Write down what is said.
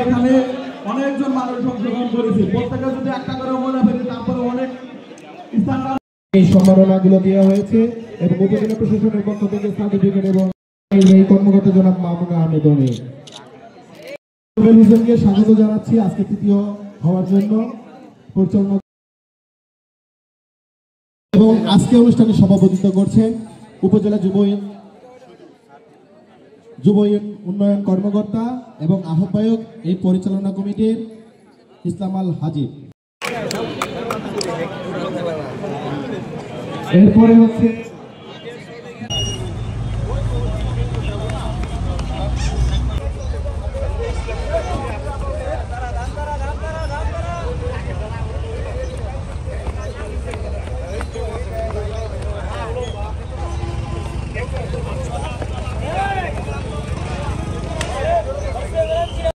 এখানে অনেকজন মানুষ অংশগ্রহণ করেছে, প্রত্যেকে যদি একটা করে মনে ফেলে তারপরে অনেক স্থান এই সম্মাননাগুলো দেওয়া হয়েছে এবং উপজেলা প্রশাসনের পক্ষ থেকে সার্টিফিকেট এবং এই কর্মকর্তা জনাব মামুন আহমেদ হোসেনকে স্বাগত জানাচ্ছি আজকে তৃতীয় হওয়ার জন্য পরিচালনা এবং আজকে অনুষ্ঠানে সভাপতিত্ব করছেন উপজেলা যুব উন্নয়ন কর্মকর্তা এবং আহ্বায়ক এই পরিচালনা কমিটির ইসলাম আল হাজিব। এরপরে হচ্ছে